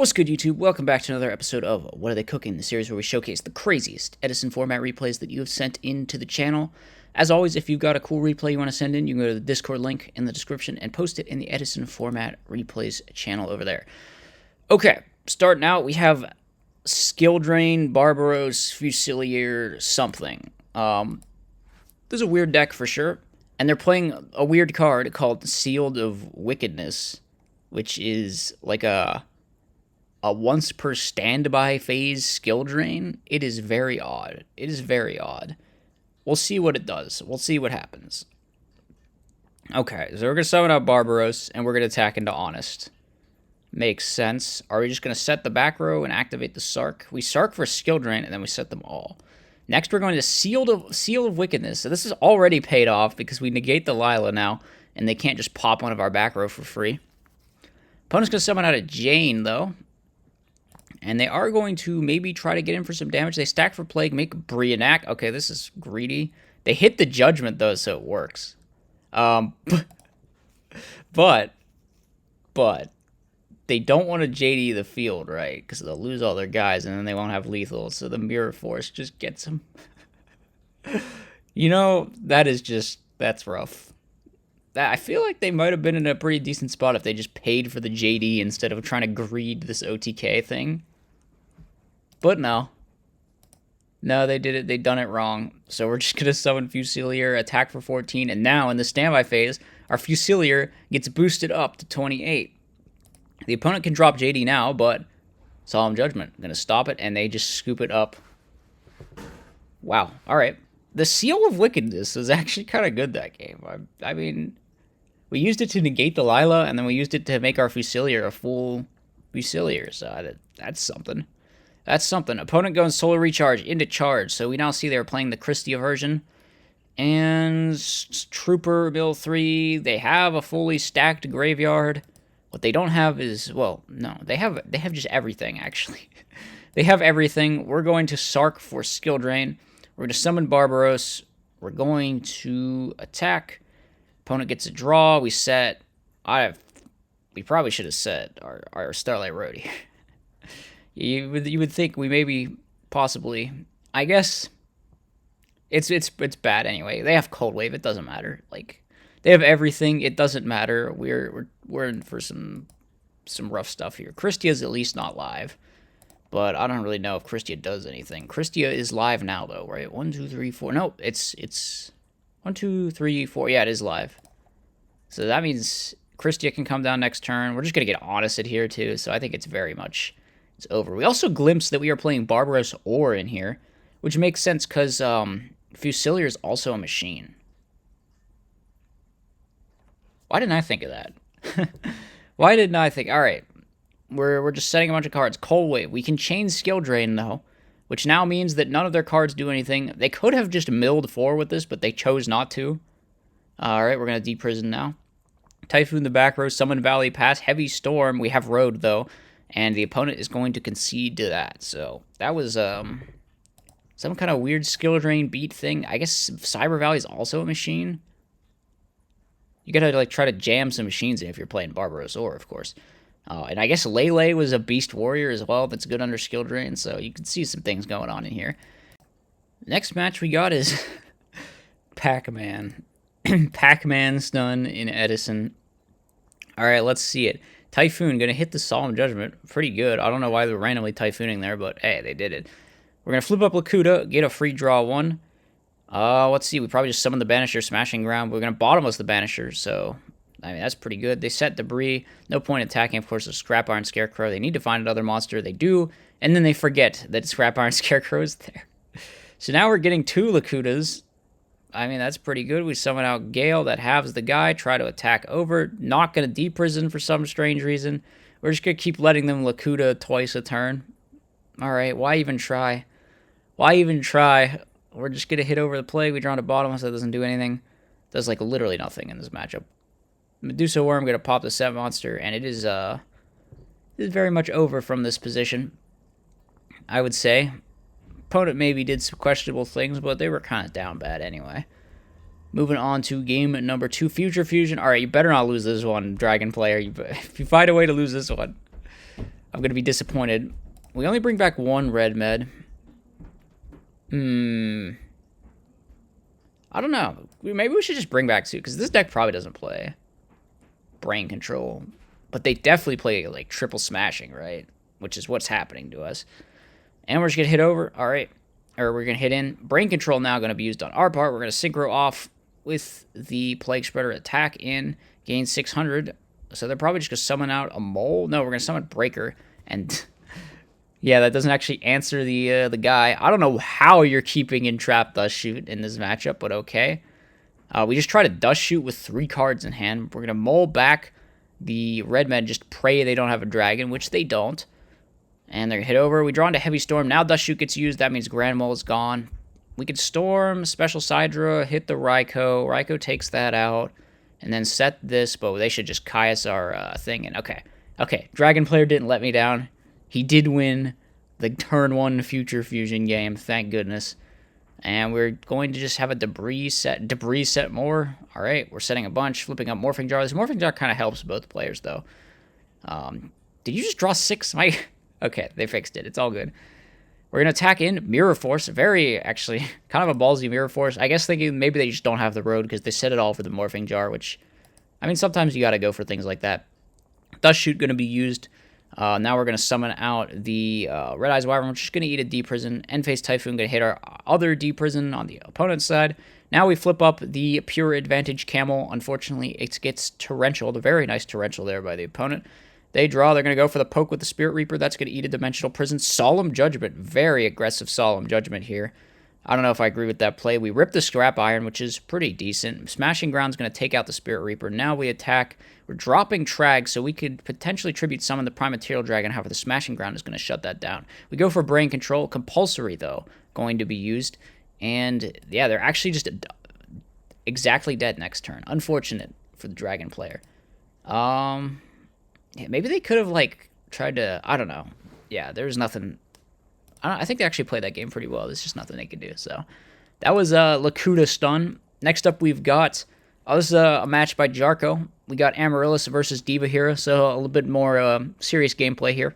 What's good, YouTube? Welcome back to another episode of What Are They Cooking, the series where we showcase the craziest Edison Format replays that you have sent into the channel. As always, if you've got a cool replay you want to send in, you can go to the Discord link in the description and post it in the Edison Format replays channel over there. Okay, starting out, we have Skill Drain, Barbaros, Fusilier, something. This is a weird deck for sure, and they're playing a weird card called Sealed of Wickedness, which is like a once per standby phase skill drain. It is very odd. It is very odd. We'll see what it does. We'll see what happens. Okay, so we're going to summon out Barbaros, and we're going to attack into Honest. Makes sense. Are we just going to set the back row and activate the Sark? We Sark for skill drain, and then we set them all. Next, we're going to Seal of Wickedness. So this is already paid off because we negate the Lila now, and they can't just pop one of our back row for free. Opponent's going to summon out a Jane, though. And they are going to maybe try to get in for some damage. They stack for Plague, make Brionac. Okay, this is greedy. They hit the Judgment, though, so it works. But they don't want to JD the field, right? Because they'll lose all their guys, and then they won't have lethal. So the Mirror Force just gets them. You know, that's rough. I feel like they might have been in a pretty decent spot if they just paid for the JD instead of trying to greed this OTK thing. But no. No, they did it. They done it wrong. So we're just going to summon Fusilier, attack for 14, and now in the standby phase, our Fusilier gets boosted up to 28. The opponent can drop JD now, but Solemn Judgment. Going to stop it, and they just scoop it up. Wow. All right. The Seal of Wickedness is actually kind of good that game. I mean, we used it to negate the Lila, and then we used it to make our Fusilier a full Fusilier, so that's something. That's something. Opponent goes Solar Recharge into Charge, so we now see they're playing the Christia version. And Trooper Mill 3, they have a fully stacked Graveyard. What they don't have is, well, no, they have just everything, actually. They have everything. We're going to Sark for Skill Drain. We're going to summon Barbaros. We're going to attack. Opponent gets a draw. We set. We probably should have set our Starlight Roadie. you would think we maybe possibly. I guess it's bad anyway. They have Cold Wave. It doesn't matter. Like they have everything. It doesn't matter. We're in for some rough stuff here. Christia is at least not live. But I don't really know if Christia does anything. Christia is live now, though, right? 1, 2, 3, 4. No, it's 1, 2, 3, 4. Yeah, it is live. So that means Christia can come down next turn. We're just going to get Honested here, too. So I think it's over. We also glimpsed that we are playing Barbaros Ore in here, which makes sense because Fusilier is also a machine. Why didn't I think of that? Why didn't I think? All right. We're just setting a bunch of cards. Cold Wave. We can chain Skill Drain, though, which now means that none of their cards do anything. They could have just milled 4 with this, but they chose not to. All right, we're going to deprison now. Typhoon the back row, Summon Valley Pass, Heavy Storm. We have Road, though, and the opponent is going to concede to that. So that was some kind of weird Skill Drain beat thing. I guess Cyber Valley is also a machine. You got to like try to jam some machines in if you're playing Barbaros Ore, of course. And I guess Lele was a Beast Warrior as well. That's good under Skill Drain, so you can see some things going on in here. Next match we got is Pac-Man. Pac-Man stun in Edison. Alright, let's see it. Typhoon, going to hit the Solemn Judgment. Pretty good. I don't know why they're randomly Typhooning there, but hey, they did it. We're going to flip up Lakuta, get a free draw 1. Let's see, we probably just summon the Banisher, Smashing Ground. We're going to bottomless the Banisher, so I mean, that's pretty good. They set Debris. No point attacking, of course, the Scrap Iron Scarecrow. They need to find another monster. They do, and then they forget that Scrap Iron Scarecrow is there. So now we're getting 2 Lakutas. I mean, that's pretty good. We summon out Gale that halves the guy, try to attack over. Not going to deprison for some strange reason. We're just going to keep letting them Lakuta twice a turn. All right, why even try? Why even try? We're just going to hit over the Plague. We draw to bottom, so that doesn't do anything. Does, like, literally nothing in this matchup. Medusa Worm going to pop the set monster, and it is very much over from this position, I would say. Opponent maybe did some questionable things, but they were kind of down bad anyway. Moving on to game number 2, Future Fusion. All right, you better not lose this one, Dragon player. If you find a way to lose this one. I'm going to be disappointed. We only bring back one red med. I don't know. Maybe we should just bring back two, because this deck probably doesn't play brain control. But they definitely play, like, triple smashing, right? Which is what's happening to us. And we're just going to hit over. All right. Or we're going to hit in. Brain control now going to be used on our part. We're going to synchro off with the Plague Spreader attack in. Gain 600. So they're probably just going to summon out a mole. No, we're going to summon Breaker. And yeah, that doesn't actually answer the guy. I don't know how you're keeping in Trap Dust Shoot in this matchup, but okay. We just try to Dust Shoot with 3 cards in hand. We're going to mole back the red men, just pray they don't have a dragon, which they don't. And they're going to hit over. We draw into Heavy Storm. Now Dust Shoot gets used. That means Grand Mole is gone. We could Storm, Special Sidra, hit the Raikou. Raikou takes that out. And then set this, but they should just Caius our thing. And okay. Dragon Player didn't let me down. He did win the turn 1 Future Fusion game, thank goodness. And we're going to just have a debris set more. All right, we're setting a bunch, flipping up Morphing Jar. This Morphing Jar kind of helps both players, though. Did you just draw 6? Okay, they fixed it. It's all good. We're going to attack in Mirror Force. Very, actually, kind of a ballsy Mirror Force. I guess thinking maybe they just don't have the road because they set it all for the Morphing Jar, which, I mean, sometimes you got to go for things like that. Dust Shoot going to be used. Now we're going to summon out the Red Eyes Wyvern, which is going to eat a D-Prison. End Phase Typhoon going to hit our other D-Prison on the opponent's side. Now we flip up the Pure Advantage Camel. Unfortunately, it gets Torrential. A very nice Torrential there by the opponent. They draw. They're going to go for the poke with the Spirit Reaper. That's going to eat a Dimensional Prison. Solemn Judgment. Very aggressive Solemn Judgment here. I don't know if I agree with that play. We rip the Scrap Iron, which is pretty decent. Smashing Ground's going to take out the Spirit Reaper. Now we attack. We're dropping Trag, so we could potentially tribute summon the Prime Material Dragon. However, the Smashing Ground is going to shut that down. We go for Brain Control. Compulsory, though, going to be used. And, yeah, they're actually just exactly dead next turn. Unfortunate for the Dragon player. Yeah, maybe they could have, like, tried to... I don't know. Yeah, there's nothing... I think they actually played that game pretty well. There's just nothing they could do. So that was Lakuta Stun. Next up, we've got... this is a match by Jarko. We got Amaryllis versus Diva Hero, so a little bit more serious gameplay here.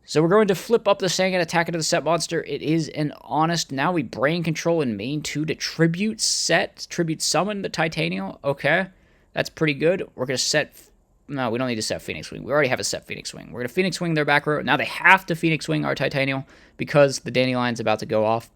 So we're going to flip up the Sang and attack into the set monster. It is an Honest. Now we Brain Control in main 2 to tribute summon the Titanial. Okay, that's pretty good. We're going to set... No, we don't need to set Phoenix Wing. We already have a set Phoenix Wing. We're going to Phoenix Wing their back row. Now they have to Phoenix Wing our Titanial because the Dandelion's about to go off.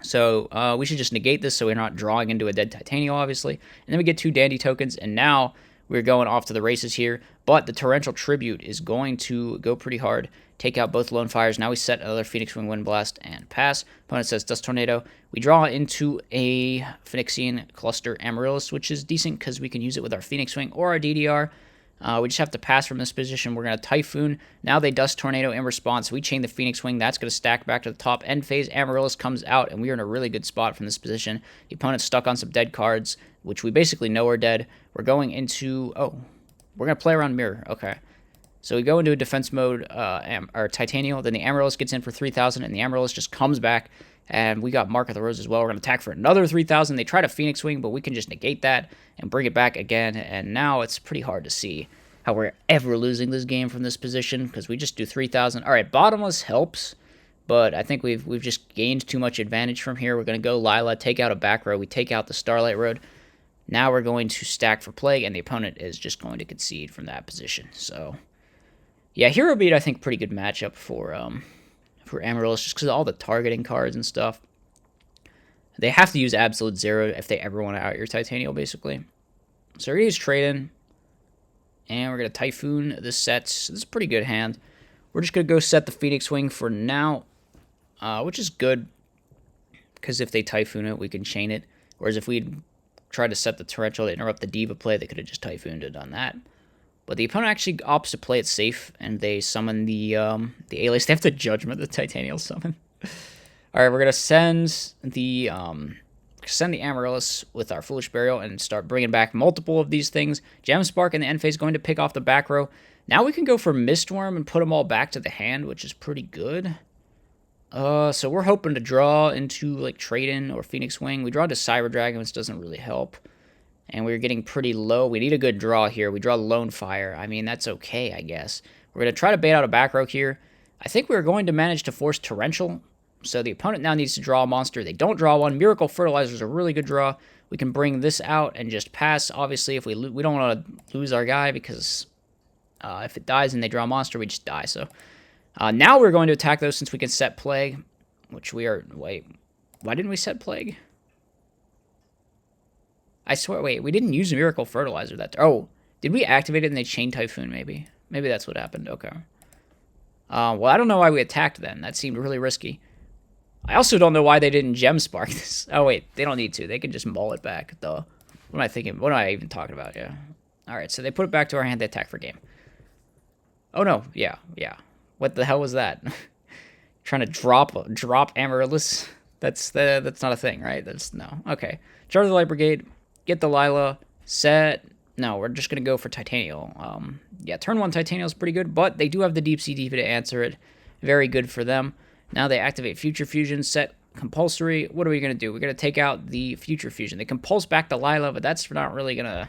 So we should just negate this so we're not drawing into a dead Titanial, obviously. And then we get 2 Dandy tokens, and now we're going off to the races here. But the Torrential Tribute is going to go pretty hard. Take out both Lone Fires. Now we set another Phoenix Wing Wind Blast and pass. Opponent says Dust Tornado. We draw into a Phoenixian Cluster Amaryllis, which is decent because we can use it with our Phoenix Wing or our DDR. We just have to pass from this position. We're going to Typhoon. Now they Dust Tornado in response. We chain the Phoenix Wing. That's going to stack back to the top. End phase, Amaryllis comes out, and we are in a really good spot from this position. The opponent's stuck on some dead cards, which we basically know are dead. We're going into... Oh, we're going to play around Mirror. Okay. So we go into a defense mode, our Titanial. Then the Amaryllis gets in for 3,000, and the Amaryllis just comes back. And we got Mark of the Rose as well. We're going to attack for another 3,000. They try to Phoenix Wing, but we can just negate that and bring it back again. And now it's pretty hard to see how we're ever losing this game from this position because we just do 3,000. All right, Bottomless helps, but I think we've just gained too much advantage from here. We're going to go Lila, take out a back row. We take out the Starlight Road. Now we're going to stack for Plague, and the opponent is just going to concede from that position. So, yeah, Hero Beat, I think, pretty good matchup for Amaryllis just because of all the targeting cards and stuff. They have to use Absolute Zero if they ever want to out your Titanial, basically. So we're going to use Trade-In, and we're going to Typhoon the sets. This is a pretty good hand. We're just going to go set the Phoenix Wing for now, which is good because if they Typhoon it, we can chain it. Whereas if we tried to set the Torrential to interrupt the Diva play, they could have just Typhooned and done that. But the opponent actually opts to play it safe, and they summon the Alias. They have to Judgment the Titanial summon. All right, we're gonna send the Amaryllis with our Foolish Burial and start bringing back multiple of these things. Gem Spark in the end phase going to pick off the back row. Now we can go for Mistworm and put them all back to the hand, which is pretty good. So we're hoping to draw into like Trade-In or Phoenix Wing. We draw to Cyber Dragon, which doesn't really help. And we're getting pretty low. We need a good draw here. We draw Lone Fire. I mean, that's okay, I guess. We're going to try to bait out a back row here. I think we're going to manage to force Torrential. So the opponent now needs to draw a monster. They don't draw one. Miracle Fertilizer is a really good draw. We can bring this out and just pass. Obviously, if we don't want to lose our guy because if it dies and they draw a monster, we just die. So now we're going to attack those since we can set Plague, which we are... Wait, why didn't we set Plague? I swear, wait, we didn't use Miracle Fertilizer that... Oh, did we activate it and they Chain Typhoon maybe? Maybe that's what happened. Okay. Well, I don't know why we attacked then. That seemed really risky. I also don't know why they didn't Gem Spark this. Oh, wait. They don't need to. They can just mull it back. Duh. What am I thinking? What am I even talking about? Yeah. Alright, so they put it back to our hand. They attack for game. Oh, no. Yeah. What the hell was that? Trying to drop Amaryllis? That's not a thing, right? No. Okay. Charge the Light Brigade. Get the Lila. Set... No, we're just going to go for Titanial. Yeah, turn 1 Titanial is pretty good, but they do have the Deep Sea Diva to answer it. Very good for them. Now they activate Future Fusion, set Compulsory. What are we going to do? We're going to take out the Future Fusion. They can pulse back the Lila, but that's not really going to...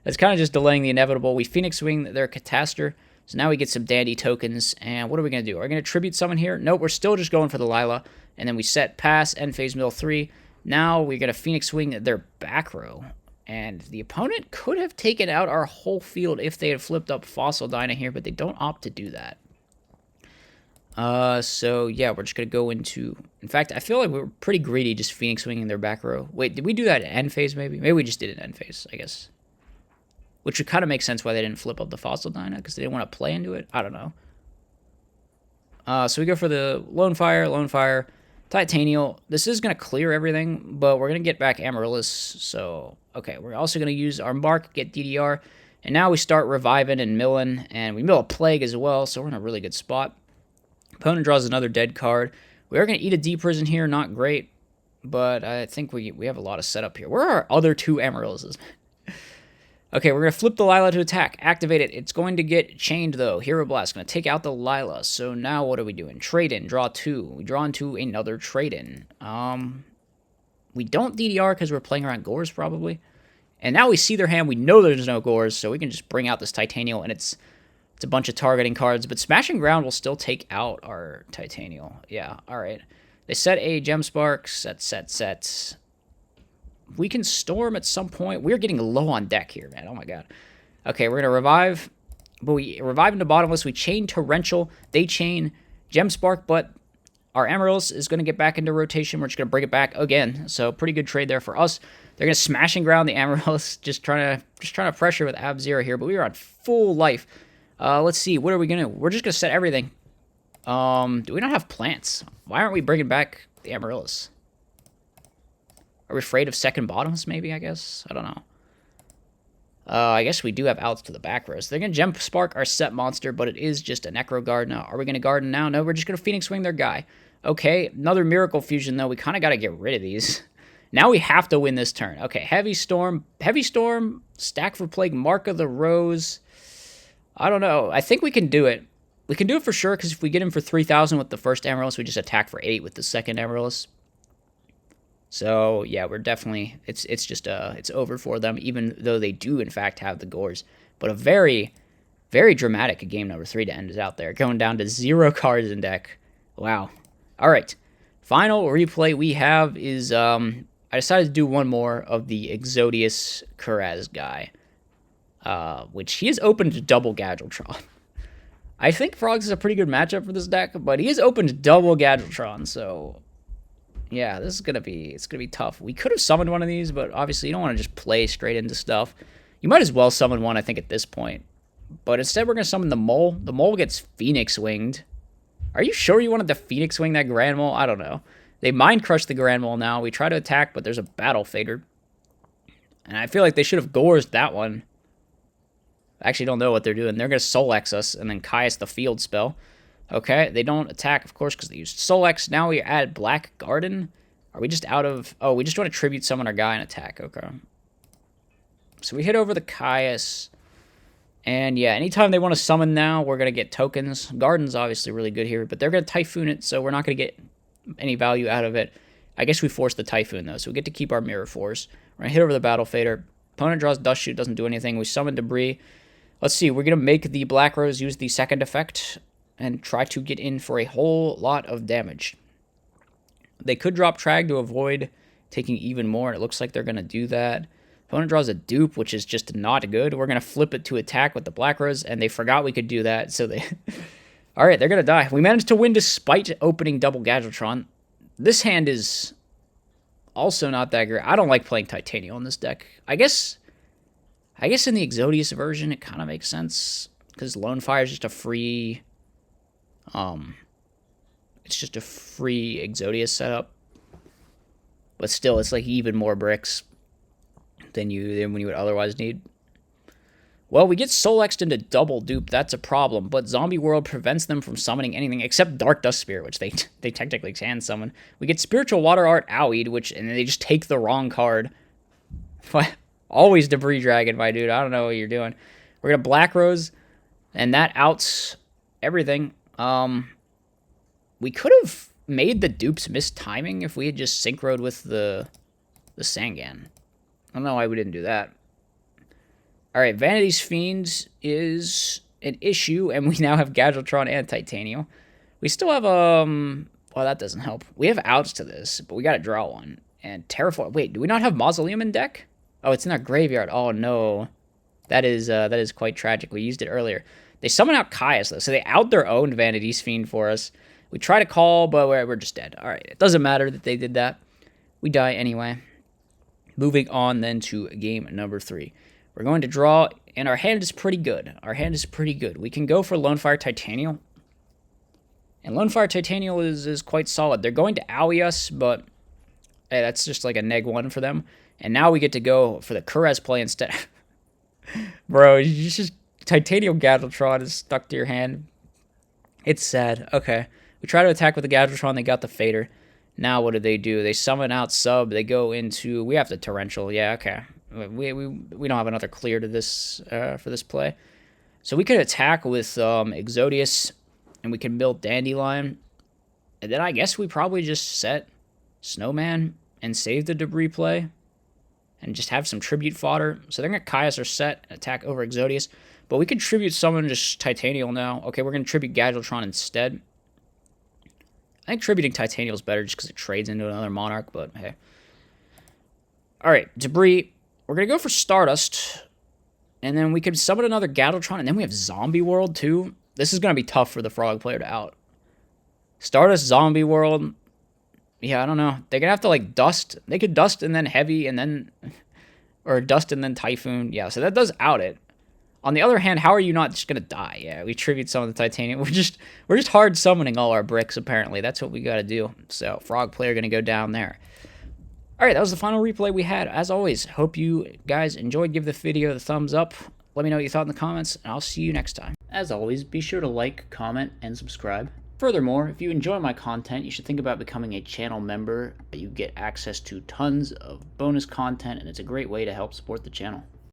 That's kind of just delaying the inevitable. We Phoenix Wing their Catastor, so now we get some Dandy tokens, and what are we going to do? Are we going to Tribute Summon here? Nope, we're still just going for the Lila, and then we set Pass, End Phase Mill 3. Now we're going to Phoenix Wing their back row. And the opponent could have taken out our whole field if they had flipped up Fossil Dyna here, but they don't opt to do that. So, yeah, we're just going to go into... In fact, I feel like we were pretty greedy just Phoenix Winging their back row. Wait, did we do that in end phase, maybe? Maybe we just did it in end phase, I guess. Which would kind of make sense why they didn't flip up the Fossil Dyna, because they didn't want to play into it. I don't know. So we go for the Lone Fire, Titanial. This is going to clear everything, but we're going to get back Amaryllis, so... Okay, we're also going to use our Mark, get DDR, and now we start reviving and milling, and we mill a Plague as well, so we're in a really good spot. Opponent draws another dead card. We are going to eat a Deep Prison here, not great, but I think we have a lot of setup here. Where are our other 2 Amaryllises? Okay, we're going to flip the Lila to attack, activate it. It's going to get chained, though. Hero Blast, going to take out the Lila, so now what are we doing? Trade-in, draw 2. We draw into another trade-in. We don't DDR because we're playing around Gores, probably. And now we see their hand. We know there's no Gores, so we can just bring out this Titanial, and it's a bunch of targeting cards. But Smashing Ground will still take out our Titanial. Yeah, all right. They set a Gem Spark. Set. We can Storm at some point. We're getting low on deck here, man. Oh, my God. Okay, we're going to revive. But we revive into Bottomless. We chain Torrential. They chain Gem Spark, but... Our Amaryllis is going to get back into rotation. We're just going to bring it back again. So pretty good trade there for us. They're going to Smashing Ground the Amaryllis, just trying to pressure with Ab-Zero here. But we are on full life. Let's see. What are we going to do? We're just going to set everything. Do we not have plants? Why aren't we bringing back the Amaryllis? Are we afraid of second bottoms, maybe, I guess? I don't know. I guess we do have outs to the back row. So they're going to Gem Spark our set monster, but it is just a Necro Guard now. Are we going to Garden now? No, we're just going to Phoenix Wing their guy. Okay, another Miracle Fusion, though. We kind of got to get rid of these. Now we have to win this turn. Okay, Heavy Storm, Stack for Plague, Mark of the Rose. I don't know. I think we can do it. We can do it for sure, because if we get him for 3,000 with the first Amaryllis, we just attack for 8 with the second Amaryllis. So, yeah, we're definitely, it's over for them, even though they do, in fact, have the Gores. But a very, very dramatic game number 3 to end is out there. Going down to 0 cards in deck. Wow. All right. Final replay we have is, I decided to do one more of the Exodius Kuraz guy, which he is open to double Gadgetron. I think Frogs is a pretty good matchup for this deck, but he is open to double Gadgetron, so... Yeah, this is gonna be tough. We could have summoned one of these, but obviously you don't want to just play straight into stuff. You might as well summon one, I think, at this point. But instead we're gonna summon the Mole. The Mole gets Phoenix Winged. Are you sure you wanted to Phoenix Wing that Grand Mole? I don't know. They Mind Crush the Grand Mole now. We try to attack, but there's a Battle Fader. And I feel like they should have Gores that one. I actually don't know what they're doing. They're gonna Soul X us and then Caius the Field spell. Okay, they don't attack, of course, because they used Soul X. Now we add Black Garden. Are we just out of... Oh, we just want to Tribute Summon our guy and attack. Okay. So we hit over the Caius. And yeah, anytime they want to summon now, we're going to get tokens. Garden's obviously really good here, but they're going to Typhoon it, so we're not going to get any value out of it. I guess we force the Typhoon, though, so we get to keep our Mirror Force. We're going to hit over the Battle Fader. Opponent draws Dust Shoot, doesn't do anything. We summon Debris. Let's see. We're going to make the Black Rose use the second effect and try to get in for a whole lot of damage. They could drop Trag to avoid taking even more. It looks like they're going to do that. Opponent draws a dupe, which is just not good. We're going to flip it to attack with the Black Rose, and they forgot we could do that, so they... Alright, they're going to die. We managed to win despite opening double Gadgetron. This hand is also not that great. I don't like playing Titanium on this deck. I guess in the Exodius version, it kind of makes sense, because Lone Fire is just a free... It's just a free Exodius setup. But still, it's like even more bricks than when you would otherwise need. Well, we get Solexed into double dupe. That's a problem. But Zombie World prevents them from summoning anything except Dark Dust Spirit, which they technically can summon. We get Spiritual Water Art Owied, and they just take the wrong card. Always Debris Dragon, my dude. I don't know what you're doing. We're going to Black Rose, and that outs everything. We could have made the dupes miss timing if we had just synchroed with the Sangan. I don't know why we didn't do that. Alright, Vanity's Fiends is an issue, and we now have Gadgetron and Titanium. We still have, well, that doesn't help. We have outs to this, but we gotta draw one. And Terraform, wait, do we not have Mausoleum in deck? Oh, it's in our graveyard. Oh, no. That is quite tragic. We used it earlier. They summon out Caius, though, so they out their own Vanity's Fiend for us. We try to call, but we're just dead. Alright, it doesn't matter that they did that. We die anyway. Moving on then to game number 3. We're going to draw, and our hand is pretty good. We can go for Lone Fire Titanium. And Lone Fire Titanium is quite solid. They're going to owie us, but hey, that's just like a -1 for them. And now we get to go for the Kurez play instead. Bro, you just... Titanium Gadgetron is stuck to your hand. It's sad. Okay. We try to attack with the Gadgetron. They got the Fader. Now what do? They summon out Sub. They go into... We have the Torrential. Yeah, okay. We don't have another clear to this for this play. So we could attack with Exodius, and we can build Dandelion. And then I guess we probably just set Snowman and save the Debris play. And just have some Tribute fodder. So they're going to Caius or set and attack over Exodius. But we could Tribute summon just Titanium now. Okay, we're going to Tribute Gadgetron instead. I think tributing Titanium is better just because it trades into another Monarch, but hey. Alright, Debris. We're going to go for Stardust. And then we could summon another Gadgetron, and then we have Zombie World too. This is going to be tough for the Frog player to out. Stardust, Zombie World. Yeah, I don't know. They're going to have to like Dust. They could Dust and then Heavy and then... Or Dust and then Typhoon. Yeah, so that does out it. On the other hand, how are you not just gonna die? Yeah, we tribute some of the Titanium. We're just hard summoning all our bricks, apparently. That's what we gotta do. So, Frog player gonna go down there. Alright, that was the final replay we had. As always, hope you guys enjoyed. Give the video the thumbs up. Let me know what you thought in the comments, and I'll see you next time. As always, be sure to like, comment, and subscribe. Furthermore, if you enjoy my content, you should think about becoming a channel member. You get access to tons of bonus content, and it's a great way to help support the channel.